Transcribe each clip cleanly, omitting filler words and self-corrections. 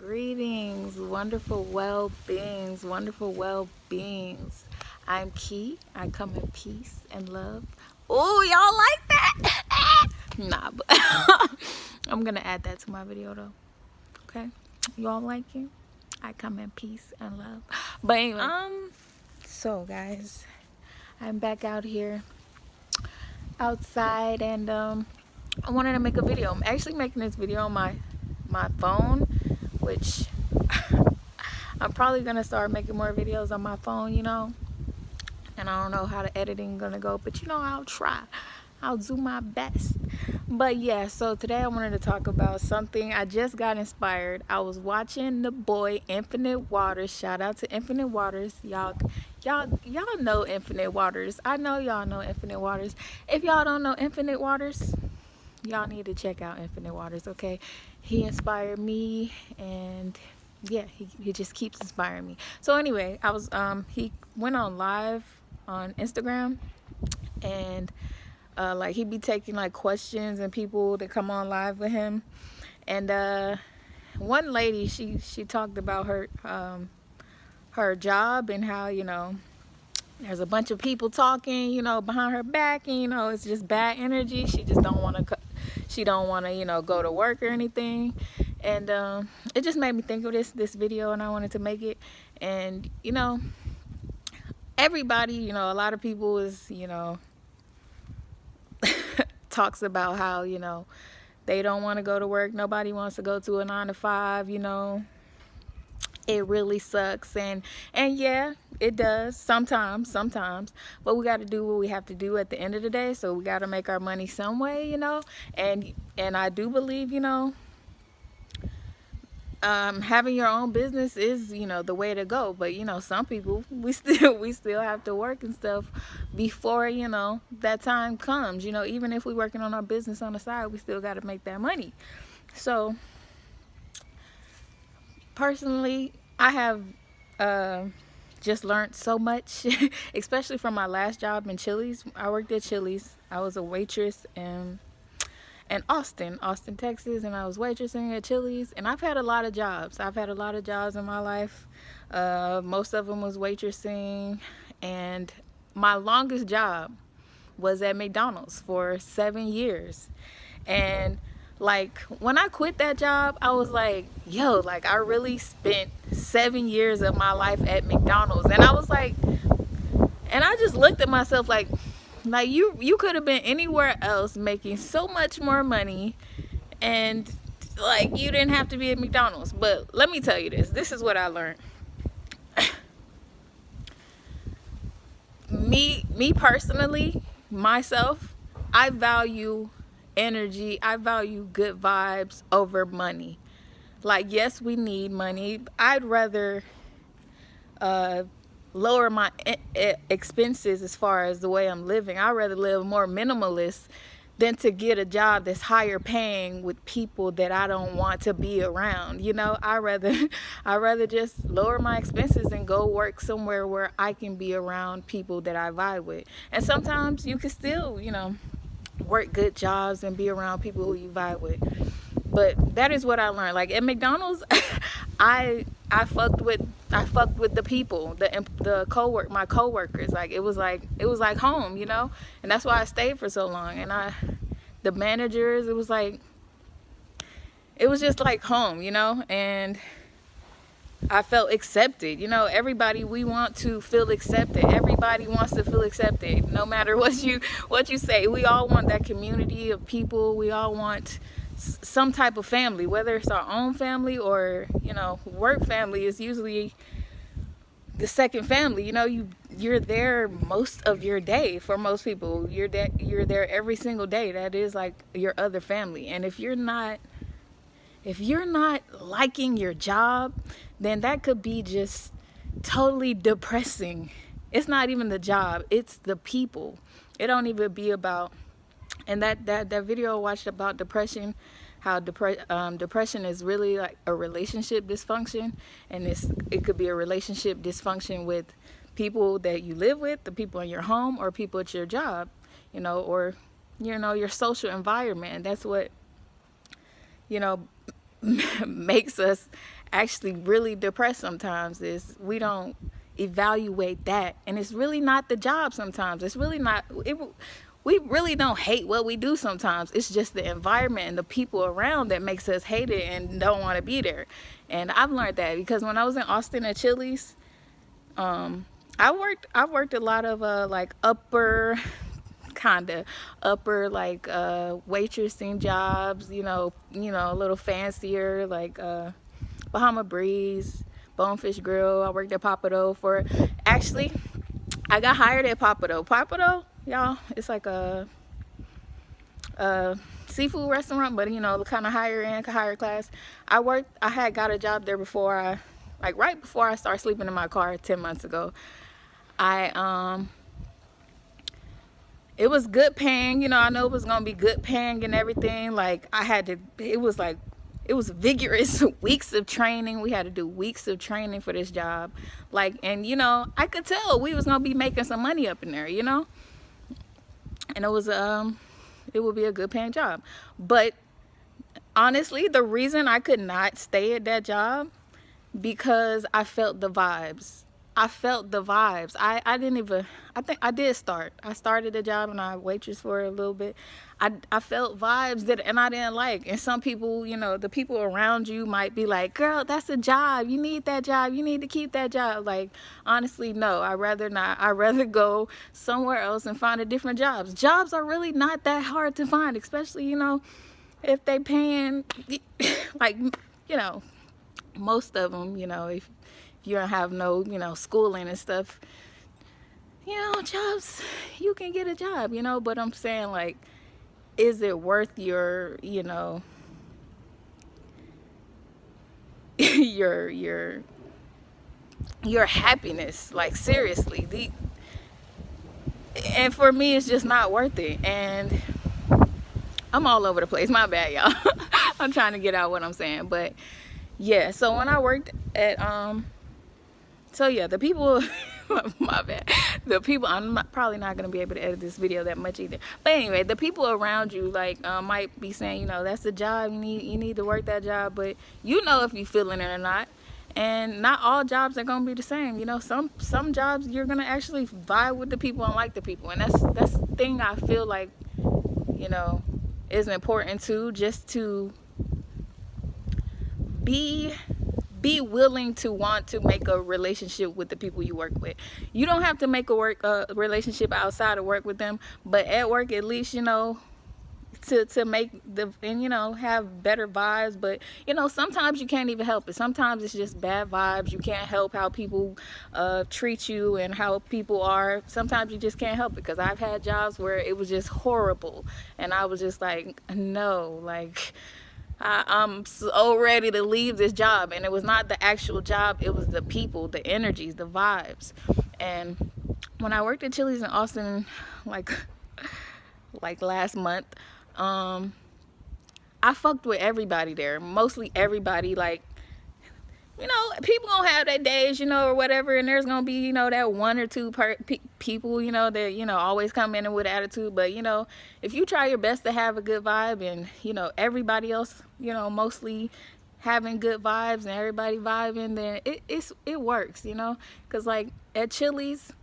Greetings, wonderful well-beings, wonderful well-beings. I'm Key. I come in peace and love. Oh, y'all like that? Nah, but I'm gonna add that to my video though. Okay, y'all like it? I come in peace and love. But anyway, so guys, I'm back out here outside, and I wanted to make a video. I'm actually making this video on my phone, which I'm probably gonna start making more videos on my phone, you know. And I don't know how the editing gonna go, but you know, I'll try. I'll do my best. But yeah, so today I wanted to talk about something. I just got inspired. I was watching the boy Infinite Waters. Shout out to Infinite Waters. Y'all know Infinite Waters. I know y'all know Infinite Waters. If y'all don't know Infinite Waters, y'all need to check out Infinite Waters, okay? He inspired me, and yeah, he just keeps inspiring me. So anyway, I was he went on live on Instagram, and like he'd be taking like questions and people that come on live with him. And one lady, she talked about her job and how, you know, there's a bunch of people talking, you know, behind her back, and you know, it's just bad energy. She just don't want to you know, go to work or anything. And it just made me think of this video, and I wanted to make it. And you know, everybody, you know, a lot of people is, you know, talks about how, you know, they don't want to go to work. Nobody wants to go to a 9-to-5, you know. It really sucks, and yeah, it does sometimes, but we got to do what we have to do at the end of the day. So we got to make our money some way, you know. And I do believe, you know, having your own business is, you know, the way to go. But you know, some people, we still have to work and stuff before, you know, that time comes. You know, even if we're working on our business on the side, we still got to make that money. So personally, I have just learned so much, especially from my last job in Chili's. I worked at Chili's. I was a waitress in Austin, Texas, and I was waitressing at Chili's. And I've had a lot of jobs. I've had a lot of jobs in my life. Most of them was waitressing, and my longest job was at McDonald's for 7 years. And like, when I quit that job, I was like, yo, like, I really spent 7 years of my life at McDonald's. And I was like, and I just looked at myself like you could have been anywhere else making so much more money, and like, you didn't have to be at McDonald's. But let me tell you this is what I learned. me personally, myself, I value energy. I value good vibes over money. Like, yes, we need money. I'd rather lower my expenses as far as the way I'm living. I'd rather live more minimalist than to get a job that's higher paying with people that I don't want to be around. You know, I rather just lower my expenses and go work somewhere where I can be around people that I vibe with. And sometimes you can still, you know, work good jobs and be around people who you vibe with. But that is what I learned. Like, at McDonald's, I fucked with the people, my coworkers. Like, it was like home, you know. And that's why I stayed for so long. And the managers, it was just like home, you know. And I felt accepted. You know, everybody, we want to feel accepted. Everybody wants to feel accepted, no matter what you say. We all want that community of people. We all want some type of family, whether it's our own family or, you know, work family is usually the second family. You know, you're there most of your day. For most people, you're there every single day. That is like your other family. And if you're not liking your job, then that could be just totally depressing. It's not even the job, it's the people. It don't even be about, and that video I watched about depression, how depression is really like a relationship dysfunction. And it could be a relationship dysfunction with people that you live with, the people in your home, or people at your job, you know, or, you know, your social environment. And that's what, you know, makes us actually really depressed sometimes is we don't evaluate that. And it's really not the job sometimes. It's really not we really don't hate what we do sometimes. It's just the environment and the people around that makes us hate it and don't want to be there. And I've learned that because when I was in Austin at Chili's, I worked a lot of like upper like waitressing jobs, you know, a little fancier, like Bahama Breeze, Bonefish Grill. I worked at Papado for, actually, I got hired at Papado. Papado, y'all, it's like a seafood restaurant, but you know, the kind of higher end, higher class. I had got a job there before right before I started sleeping in my car 10 months ago. It was good paying, you know, I know it was gonna be good paying and everything. Like it was vigorous weeks of training. We had to do weeks of training for this job. Like, and you know, I could tell we was gonna be making some money up in there, you know? And it would be a good paying job. But honestly, the reason I could not stay at that job, because I felt the vibes. I started the job and I waitress for a little bit. I felt vibes and I didn't like. And some people, you know, the people around you might be like, girl, that's a job. You need that job. You need to keep that job. Like, honestly, no, I'd rather not. I'd rather go somewhere else and find a different job. Jobs are really not that hard to find, especially, you know, if they paying, like, you know, most of them, you know, if you don't have no, you know, schooling and stuff, you know, jobs, you can get a job, you know. But I'm saying, like, is it worth your, you know, your happiness? Like, seriously, and for me, it's just not worth it. And I'm all over the place, my bad, y'all. I'm trying to get out what I'm saying. But yeah, so when I worked at so yeah, the people my bad, the people, probably not gonna be able to edit this video that much either, but anyway, the people around you, like, might be saying, you know, that's the job, you need to work that job, but you know if you feeling it or not. And not all jobs are gonna be the same, you know. Some jobs you're gonna actually vibe with the people and like the people, and that's the thing I feel like, you know, is important too, just to be willing to want to make a relationship with the people you work with. You don't have to make a relationship outside of work with them, but at work, at least, you know, to make and you know, have better vibes. But you know, sometimes you can't even help it. Sometimes it's just bad vibes. You can't help how people treat you and how people are. Sometimes you just can't help it, because I've had jobs where it was just horrible and I was just like, no, like, I'm so ready to leave this job. And it was not the actual job, it was the people, the energies, the vibes. And when I worked at Chili's in Austin, like last month, I fucked with everybody there, mostly everybody. Like, you know, people gonna have their days, you know, or whatever, and there's gonna be, you know, that one or two people, you know, that, you know, always come in with attitude. But you know, if you try your best to have a good vibe, and you know, everybody else, you know, mostly having good vibes and everybody vibing, then it works, you know. Because like at Chili's,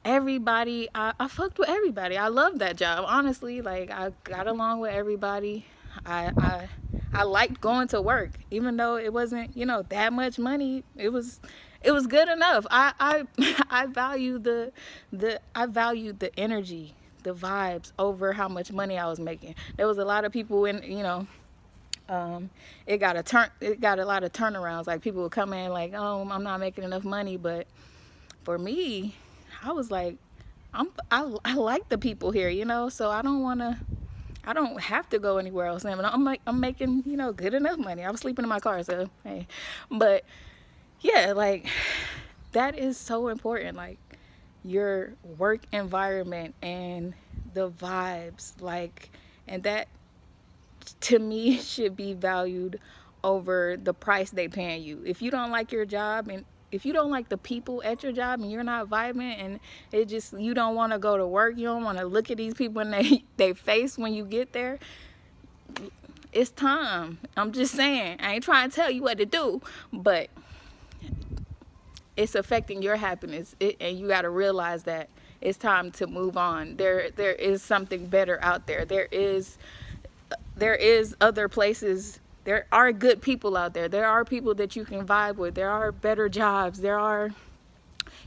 everybody, I fucked with everybody. I loved that job, honestly. Like, I got along with everybody. I liked going to work, even though it wasn't, you know, that much money. It was good enough. I value the energy, the vibes, over how much money I was making. There was a lot of people in, you know, it got a lot of turnarounds. Like, people would come in like, oh, I'm not making enough money. But for me, I was like, I like the people here, you know, so I don't have to go anywhere else. And I'm making, you know, good enough money. I was sleeping in my car, so hey. But yeah, like, that is so important. Like, your work environment and the vibes, like, and that to me should be valued over the price they paying you. If you don't like your job, and if you don't like the people at your job, and you're not vibing, and it just, you don't want to go to work, you don't want to look at these people in they face when you get there, it's time. I'm just saying, I ain't trying to tell you what to do, but it's affecting your happiness, and you got to realize that it's time to move on. There is something better out there. There is other places. There are good people out there. There are people that you can vibe with. There are better jobs. There are,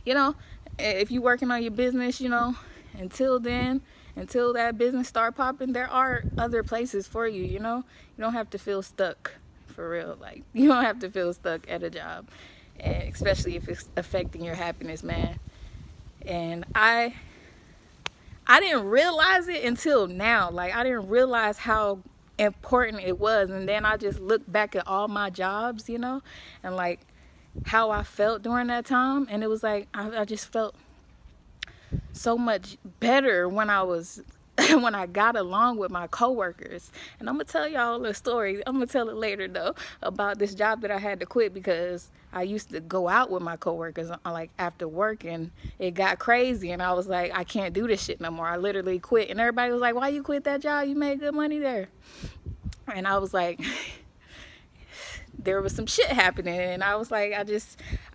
you know, if you're working on your business, you know, until then, until that business start popping, there are other places for you, you know. You don't have to feel stuck, for real. Like, you don't have to feel stuck at a job, and especially if it's affecting your happiness, man. And I didn't realize it until now. Like, I didn't realize how important it was. And then I just looked back at all my jobs, you know, and like how I felt during that time. And it was like, I just felt so much better when I was when I got along with my coworkers. And I'm gonna tell y'all a story. I'm gonna tell it later though, about this job that I had to quit, because I used to go out with my coworkers like after work, and it got crazy, and I was like, I can't do this shit no more. I literally quit. And everybody was like, why you quit that job? You made good money there. And I was like, there was some shit happening, and I was like,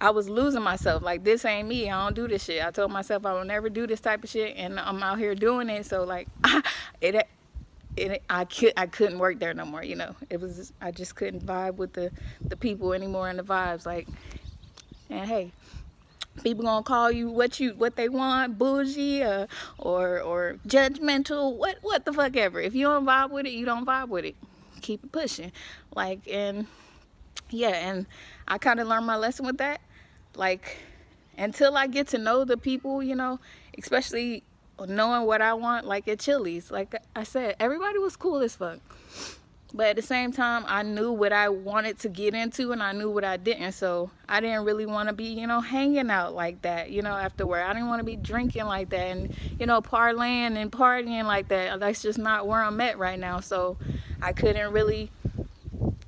I was losing myself. Like, this ain't me. I don't do this shit. I told myself I will never do this type of shit, and I'm out here doing it. So like, I couldn't work there no more. You know, I just couldn't vibe with the people anymore, and the vibes. Like, and hey, people gonna call you what they want, bougie or judgmental, what the fuck ever. If you don't vibe with it, you don't vibe with it. Keep it pushing. Like, and yeah, and I kind of learned my lesson with that. Like, until I get to know the people, you know, especially knowing what I want, like at Chili's, like I said, everybody was cool as fuck. But at the same time, I knew what I wanted to get into, and I knew what I didn't. So I didn't really want to be, you know, hanging out like that, you know, afterward. I didn't want to be drinking like that and, you know, parlaying and partying like that. That's just not where I'm at right now. So I couldn't really,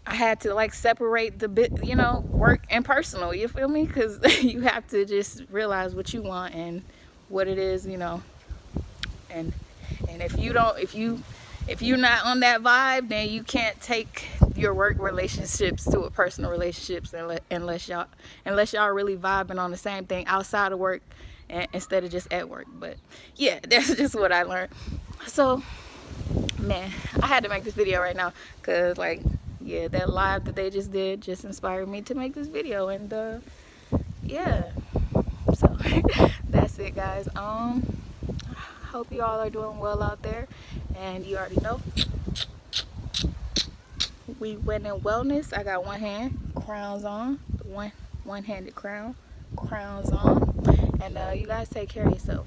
I had to like separate the bit, you know, work and personal, you feel me? Because you have to just realize what you want and what it is, you know. And if you're not on that vibe, then you can't take your work relationships to a personal relationships unless y'all really vibing on the same thing outside of work instead of just at work. But yeah, that's just what I learned. So man, I had to make this video right now because, like, yeah, that live that they just did just inspired me to make this video. And yeah, so that's it, guys. Hope you all are doing well out there, and you already know we went in wellness. I got one hand, crowns on, one-handed crowns on, and you guys take care of yourself.